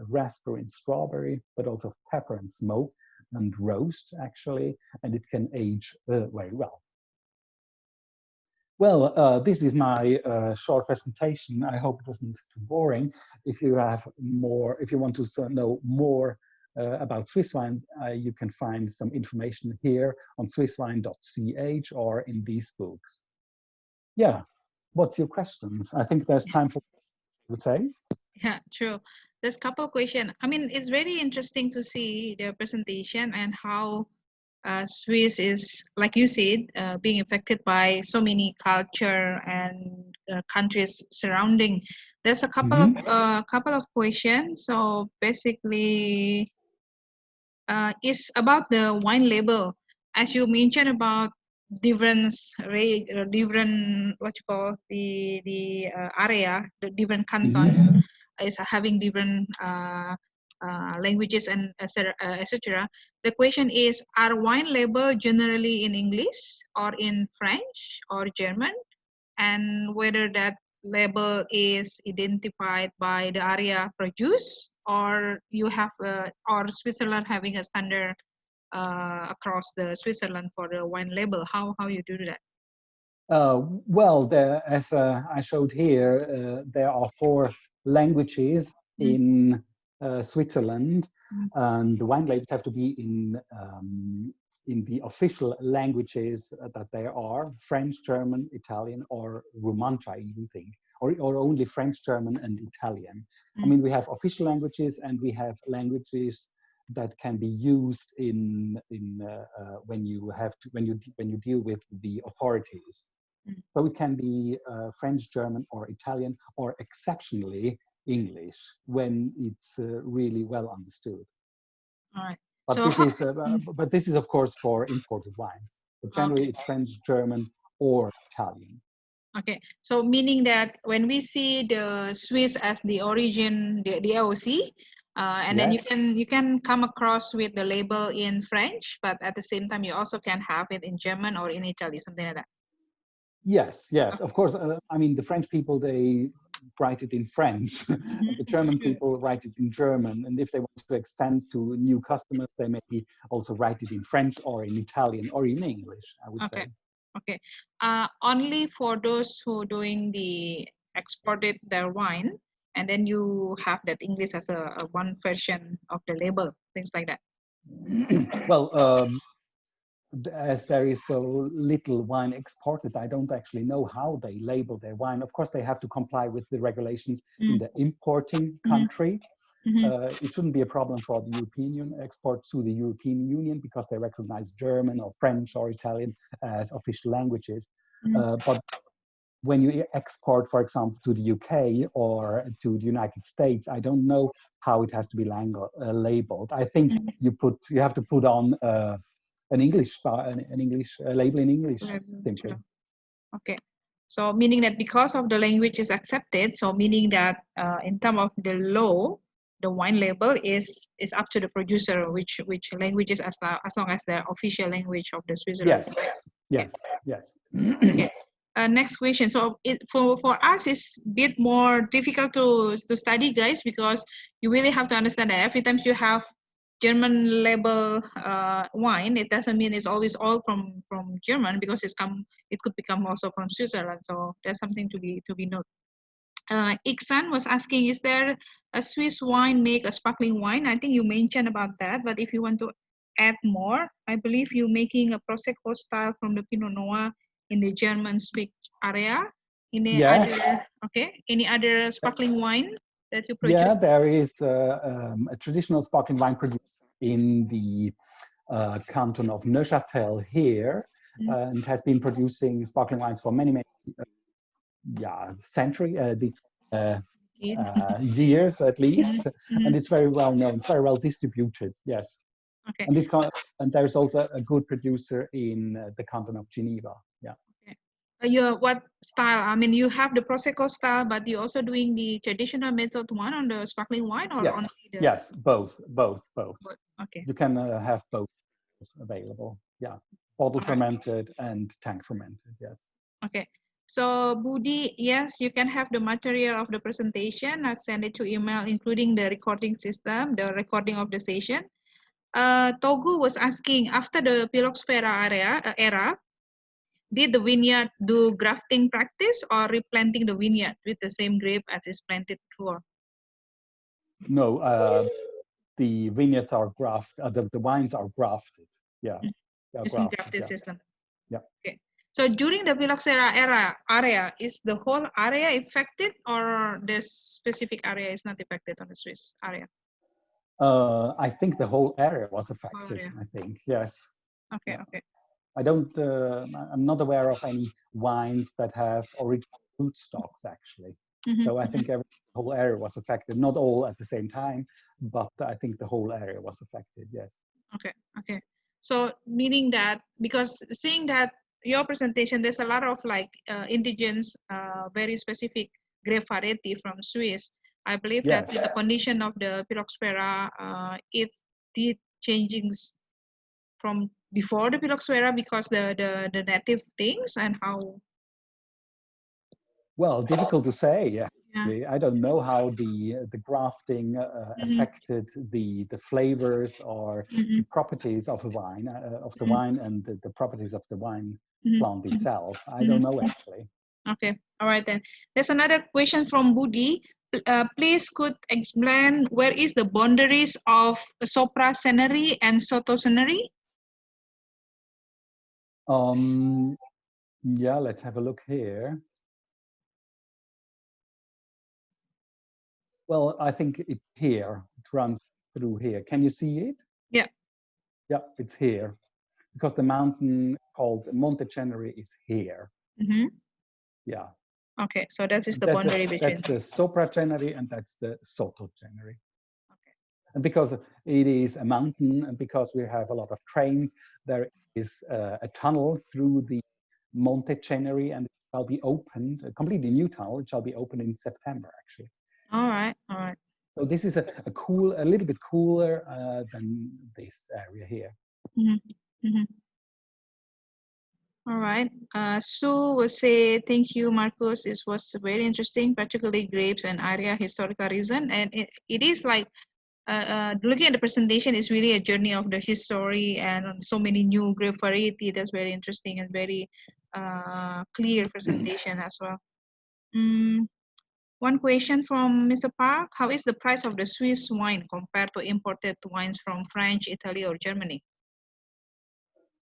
raspberry and strawberry, but also of pepper and smoke and roast, actually, and it can age very well. Well, this is my short presentation. I hope it wasn't too boring. If you have more, if you want to know more about Swiss wine, you can find some information here on swisswine.ch or in these books. Yeah, what's your questions? I think there's time for, I would say. Yeah, true. There's a couple of questions. I mean, it's very interesting to see the presentation and how Swiss is, like you said, being affected by so many culture and countries surrounding. There's a couple of questions. So basically, it's about the wine label, as you mentioned about different what you call the area, the different canton is having different languages and etc. The question is, are wine label generally in English or in French or German, and whether that label is identified by the area produced, or you have or Switzerland having a standard across the Switzerland for the wine label? How you do that? Well, as I showed here, there are 4 languages in Switzerland, and the wine labels have to be in the official languages that there are: French, German, Italian, or Romansh, I even think, or only French, German, and Italian. I mean, we have official languages, and we have languages that can be used in when you deal with the authorities. So it can be French, German, or Italian, or exceptionally English when it's really well understood. All right. But So this is of course for imported wines. But generally, it's French, German, or Italian. Okay, so meaning that when we see the Swiss as the origin, the AOC, and then you can come across with the label in French, but at the same time you also can have it in German or in Italy, something like that. Yes, yes, of course. I mean, the French people, they write it in French. The German people write it in German. And if they want to extend to new customers, they maybe also write it in French or in Italian or in English, I would say. Okay. Only for those who doing the exported their wine, and then you have that English as a one version of the label, things like that. Well, as there is so little wine exported, I don't actually know how they label their wine. Of course, they have to comply with the regulations in the importing country. It shouldn't be a problem for the European Union export to the European Union because they recognize German or French or Italian as official languages. But when you export, for example, to the UK or to the United States, I don't know how it has to be labeled. I think you have to put on an English label in English, simply. Okay, so meaning that because of the language is accepted, so meaning that in terms of the law, the wine label is up to the producer, which languages as long as the official language of the Switzerland. Yes. Okay. Next question. So for us, it's a bit more difficult to study, guys, because you really have to understand that every time you have German label wine, it doesn't mean it's always all from German, because it could become also from Switzerland. So that's something to be noted. Iksan was asking, is there a Swiss wine make a sparkling wine? I think you mentioned about that, but if you want to add more, I believe you're making a Prosecco style from the Pinot Noir in the German-speak area. Any Yes. other, okay, any other sparkling wine that you produce? Yeah, there is a traditional sparkling wine producer in the canton of Neuchâtel here, and has been producing sparkling wines for many, years at least, and it's very well known. It's very well distributed. Yes. Okay. And there's also a good producer in the canton of Geneva. Yeah. Okay. What style? I mean, you have the Prosecco style, but you're also doing the traditional method one on the sparkling wine, or Yes. only the... Yes, both. Okay. You can have both available. Yeah. Bottle fermented and tank fermented. Yes. Okay. So Budi, yes, you can have the material of the presentation. I'll send it to email, including the recording system, the recording of the session. Togu was asking, after the Phylloxera era, did the vineyard do grafting practice or replanting the vineyard with the same grape as is planted before? No, the vineyards are grafted. The wines are grafted. Yeah. Using grafted system. Yeah. Okay. So during the Phylloxera area, is the whole area affected, or the specific area is not affected on the Swiss area? I think the whole area was affected. I think, yes. Okay. Yeah. Okay. I'm not aware of any wines that have original rootstocks actually. So I think the whole area was affected. Not all at the same time, but I think the whole area was affected. Yes. Okay. Okay. So meaning that, because seeing that your presentation, there's a lot of like indigenous, very specific grape variety from Swiss. I believe that with the condition of the Phylloxera, it did changings from before the Phylloxera because the native things, and how? Well, difficult to say. Yeah. I don't know how the grafting affected the flavors or the properties of a wine, of the wine, and the properties of the wine plant itself. I don't know actually. Okay, all right then. There's another question from Budi. Please could explain where is the boundaries of Sopra Scenery and Soto Scenery? Yeah, let's have a look here. Well, I think it runs through here. Can you see it? Yeah. Yeah, it's here. Because the mountain called Monte Ceneri is here. Yeah. Okay, so that is the boundary between. That's the Sopra Ceneri and that's the Soto Ceneri. Okay. And because it is a mountain and because we have a lot of trains, there is a tunnel through the Monte Ceneri, and it shall be opened, a completely new tunnel. It shall be opened in September, actually. All right, all right. So this is a little bit cooler than this area here. All right. Sue will say, thank you, Markus. It was very interesting, particularly grapes and area historical reason. And it is like, looking at the presentation is really a journey of the history and so many new grape variety. That's very interesting and very clear presentation as well. One question from Mr. Park: how is the price of the Swiss wine compared to imported wines from France, Italy, or Germany?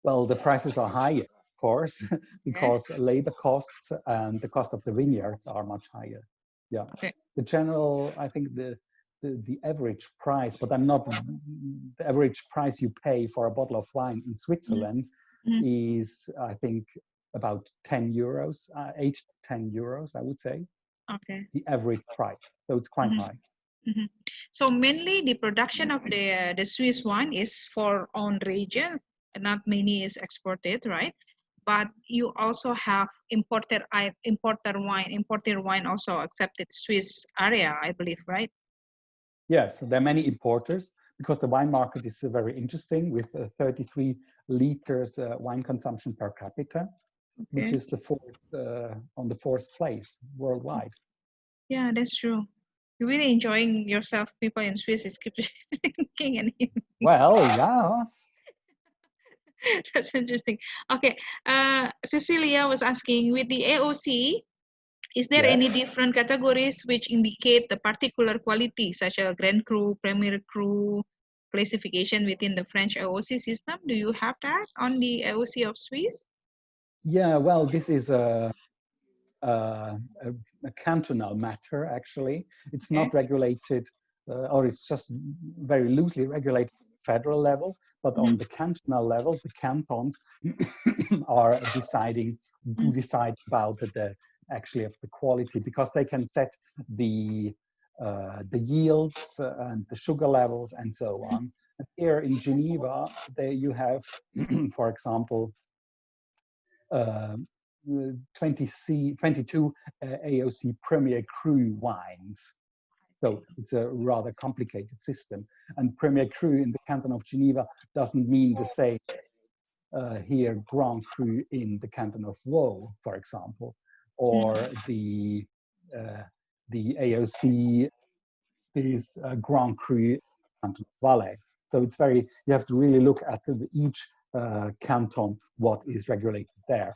Well, the prices are higher, of course, because labor costs and the cost of the vineyards are much higher. Yeah. Okay. The general, I think the average price, but the average price you pay for a bottle of wine in Switzerland is, I think, about 10 euros, 8 to 10 euros, I would say. Okay. The average price. So it's quite high. So mainly the production of the Swiss wine is for own region, not many is exported, right? But you also have imported wine also accepted Swiss area, I believe, right? Yes, there are many importers because the wine market is very interesting with 33 liters wine consumption per capita, which is on the fourth place worldwide. Yeah, that's true. You're really enjoying yourself. People in Swiss is keep drinking and eating. Well, yeah. That's interesting. Okay, Cecilia was asking, with the AOC, is there any different categories which indicate the particular quality, such as Grand Cru, Premier Cru, classification within the French AOC system? Do you have that on the AOC of Swiss? Yeah, well, this is a cantonal matter, actually. It's not regulated, or it's just very loosely regulated at the federal level, but on the cantonal level, the cantons are decide about the actually of the quality, because they can set the yields and the sugar levels and so on. And here in Geneva, there you have, for example, 22 AOC Premier Cru wines. So it's a rather complicated system. And Premier Cru in the canton of Geneva doesn't mean the same here Grand Cru in the canton of Vaud, for example, or the AOC is Grand Cru canton of Valais. So it's very, you have to really look at each canton, what is regulated there.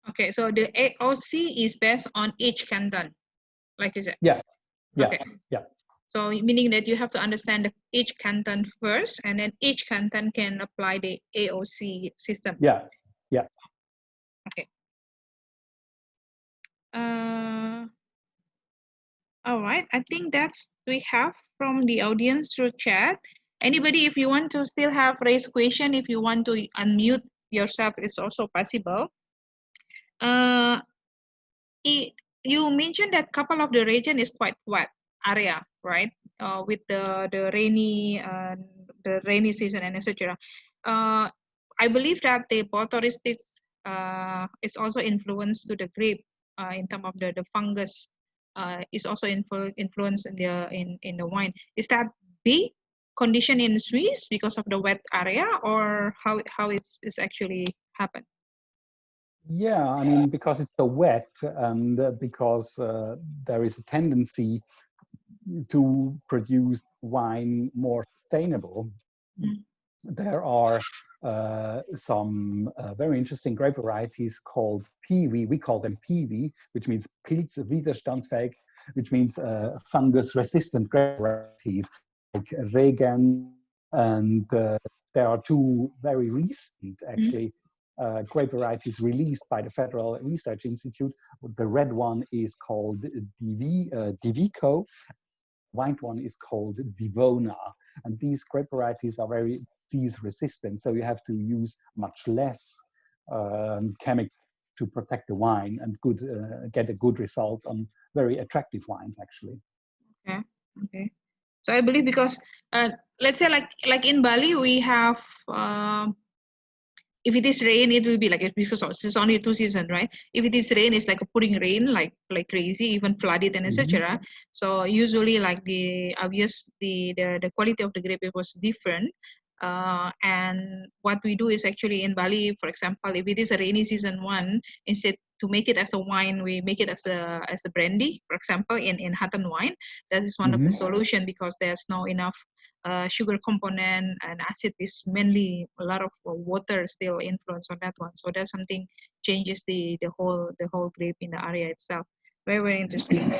Okay, so the AOC is based on each canton, like you said. Yes. Yeah. Okay. Yeah. So meaning that you have to understand each canton first, and then each canton can apply the AOC system. Yeah. Yeah. Okay. All right. I think that's we have from the audience through chat. Anybody, if you want to still have raised question, if you want to unmute yourself, it's also possible. You mentioned that couple of the region is quite wet area, right? With the rainy season and etc. I believe that the botrytics is also influenced to the grape in terms of the fungus is also influence in the wine. Is that big condition in Swiss because of the wet area, or how it's actually happened? Yeah, I mean, because it's so wet and because there is a tendency to produce wine more sustainable. There are some very interesting grape varieties called PV. We call them PV, which means Pilzwiderstandsfähig, which means fungus-resistant grape varieties like Regen, and there are two very recent, actually, grape varieties released by the Federal Research Institute. The red one is called Divico. White one is called Divona. And these grape varieties are very disease resistant. So you have to use much less chemical to protect the wine and get a good result on very attractive wines, actually. Okay. Okay. So I believe because let's say like in Bali we have if it is rain, it will be like because it's only 2 seasons, right? If it is rain, it's like pouring rain like crazy, even flooded and etc. So usually like the quality of the grape it was different. And what we do is actually in Bali, for example, if it is a rainy season one, instead to make it as a wine, we make it as a brandy, for example, in Hatton wine. That is one of the solution because there's no enough sugar component, and acid is mainly a lot of water still influence on that one. So that's something changes the whole grape in the area itself. Very, very interesting.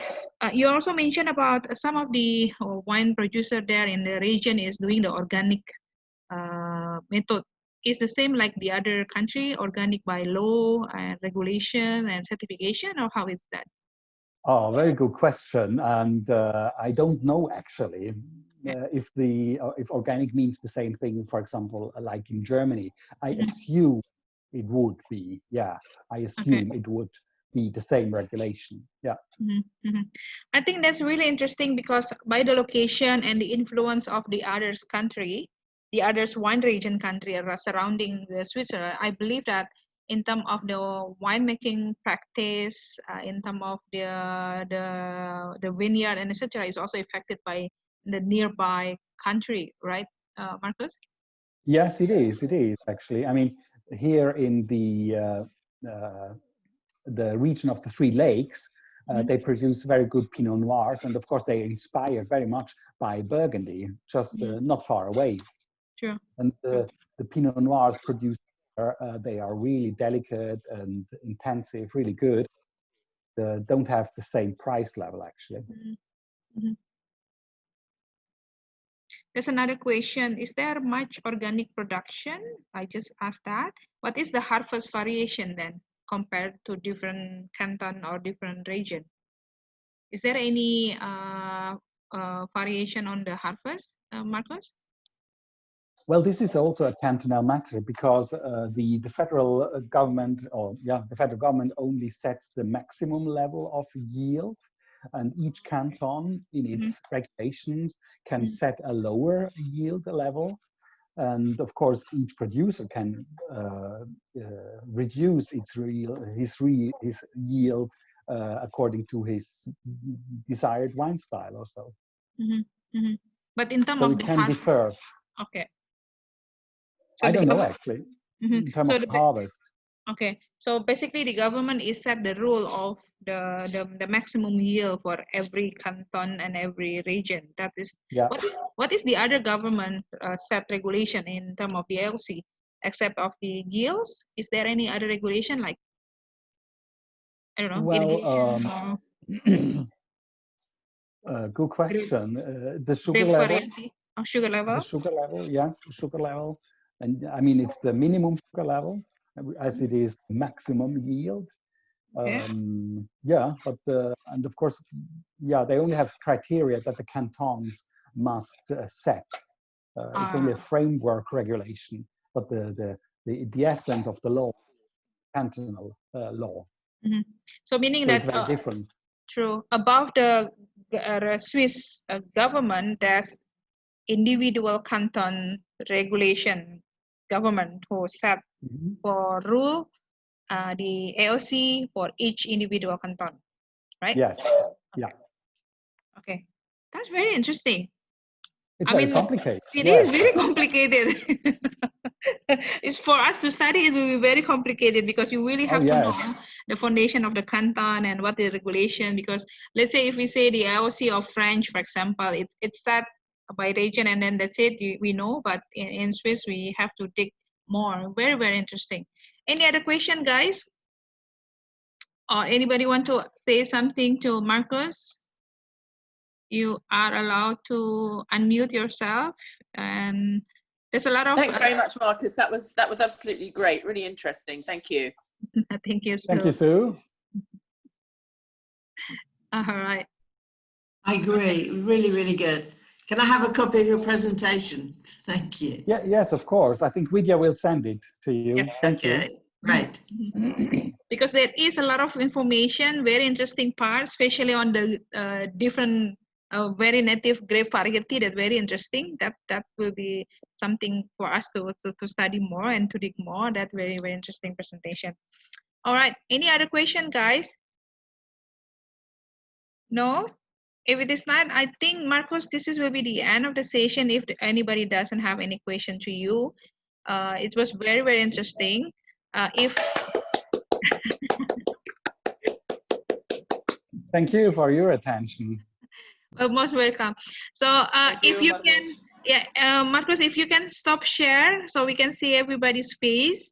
You also mentioned about some of the wine producer there in the region is doing the organic method. Is the same like the other country, organic by law and regulation and certification, or how is that? Oh, very good question. And I don't know actually if organic means the same thing, for example, like in Germany. I assume it would be, yeah, I assume it would be the same regulation. Yeah. I think that's really interesting because by the location and the influence of the others country, the others wine region country surrounding the Switzerland, I believe that in terms of the winemaking practice, in terms of the vineyard and etc., is also affected by the nearby country, right, Markus? Yes, it is. It is actually. I mean, here in the region of the Three Lakes, they produce very good Pinot Noirs, and of course they are inspired very much by Burgundy, just not far away. Sure. And the Pinot Noirs produced, they are really delicate and intensive, really good. They don't have the same price level, actually. There's another question. Is there much organic production? I just asked that. What is the harvest variation then? compared to different canton or different region? Is there any variation on the harvest, Markus? Well, this is also a cantonal matter because the federal government, the federal government only sets the maximum level of yield, and each canton in its regulations can set a lower yield level. And of course, each producer can reduce his yield according to his desired wine style or so. But in terms so of it the can differ. Okay. So I don't know actually in terms of harvest. Okay, so basically the government is set the rule of the maximum yield for every canton and every region. That is, what is the other government set regulation in terms of the AOC except of the yields? Is there any other regulation like, I don't know, well, good question. The sugar level. Sugar level. The sugar level, yes, sugar level, and I mean it's the minimum sugar level as it is maximum yield. Yeah, but and of course, yeah, they only have criteria that the cantons must set. It's only a framework regulation, but the essence of the law, cantonal law. So meaning so that it's very different. True. Above the Swiss government, there's individual canton regulation government who set for rule the AOC for each individual canton, right? Yes. Yeah. Okay, that's very interesting. It's very complicated. It is very complicated. It's for us to study. It will be very complicated because you really have to know the foundation of the canton and what the regulation. Because let's say if we say the AOC of French, for example, it's set by region and then that's it. We know, but in Swiss we have to dig more. Very, very interesting. Any other question, guys? Or anybody want to say something to Markus? You are allowed to unmute yourself, and there's a lot of. Thanks very much, Markus. That was absolutely great. Really interesting. Thank you. Thank you, Sue. Thank you, Sue. All right. I agree. Really, really good. Can I have a copy of your presentation? Thank you. Yeah. Yes, of course. I think Vidya will send it to you. Yes. Thank you. Right. Because there is a lot of information, very interesting parts, especially on the different very native grape variety. That's very interesting. That will be something for us to study more and to dig more. That very, very interesting presentation. All right. Any other question, guys? No? If it is not, I think, Markus, will be the end of the session. If anybody doesn't have any question to you, it was very, very interesting. Thank you for your attention. Most welcome. So if you can, Markus, if you can stop share so we can see everybody's face.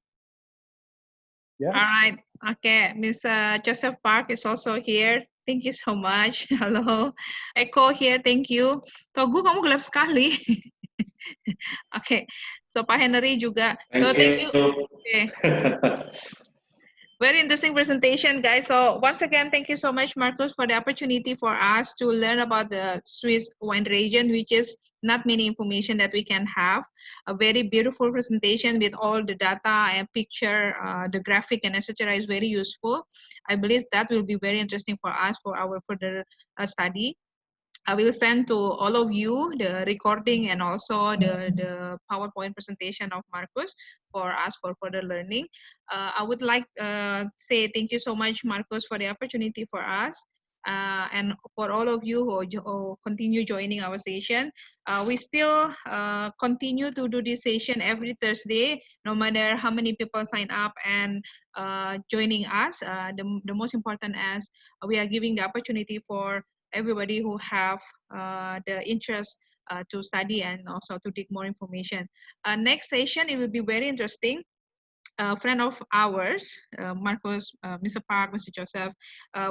Yeah. All right. Okay. Miss Joseph Park is also here. Thank you so much. Hello. Echo here. Thank you. Togu, kamu gelap sekali. Okay. So Pak Henry juga. Thank you. Okay. Very interesting presentation, guys. So once again, thank you so much, Markus, for the opportunity for us to learn about the Swiss wine region, which is not many information that we can have. A very beautiful presentation with all the data and picture, the graphic and etc. is very useful. I believe that will be very interesting for us for our further study. I will send to all of you the recording and also the PowerPoint presentation of Markus for us for further learning. I would like to say thank you so much, Markus, for the opportunity for us. And for all of you who continue joining our session, we still continue to do this session every Thursday, no matter how many people sign up and joining us. The most important is we are giving the opportunity for everybody who have the interest to study and also to dig more information. Next session, it will be very interesting. A friend of ours, Markus, Mr. Park, Mr. Joseph,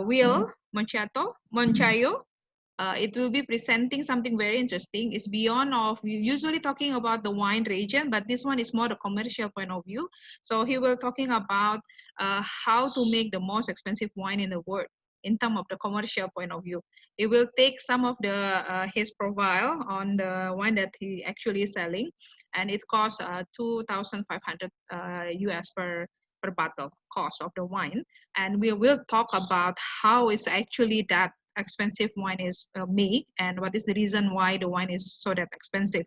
Will Monchayo, It will be presenting something very interesting. It's beyond of usually talking about the wine region, but this one is more the commercial point of view. So he will talking about how to make the most expensive wine in the world in terms of the commercial point of view. He will take some of the his profile on the wine that he actually is selling, and it costs 2,500 US per bottle cost of the wine. And we will talk about how is actually that expensive wine is made and what is the reason why the wine is so that expensive.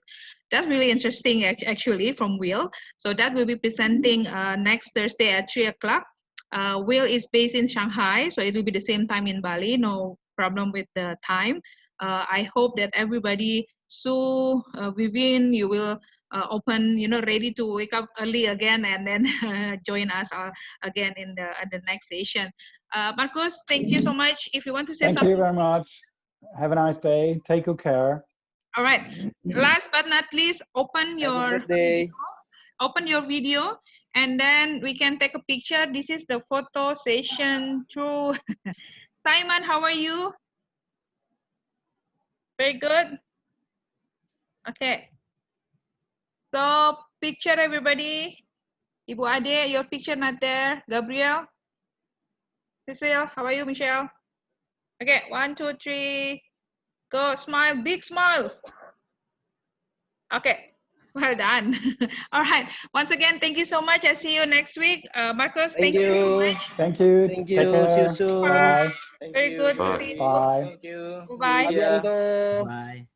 That's really interesting actually from Will. So that will be presenting next Thursday at 3 o'clock. Will is based in Shanghai, so it will be the same time in Bali, no problem with the time. I hope that everybody, Sue, Vivian, you will open, ready to wake up early again and then join us again in the next session. Markus, thank you so much. If you want to say something. Thank you very much. Have a nice day. Take good care. All right. Last but not least, open your video, and then we can take a picture. This is the photo session through Simon. How are you? Very good. Okay. So picture everybody. Ibu Ade, your picture not there. Gabriel. Cecile, how are you, Michelle? Okay, 1, 2, 3, go, smile, big smile. Okay, well done. All right, once again, thank you so much. I'll see you next week. Markus, thank you so much. Thank you. Thank Take you. care. See you soon. Bye. Thank Very you. good to Bye. see you. Bye. Thank you. Bye-bye. Abianto. Bye.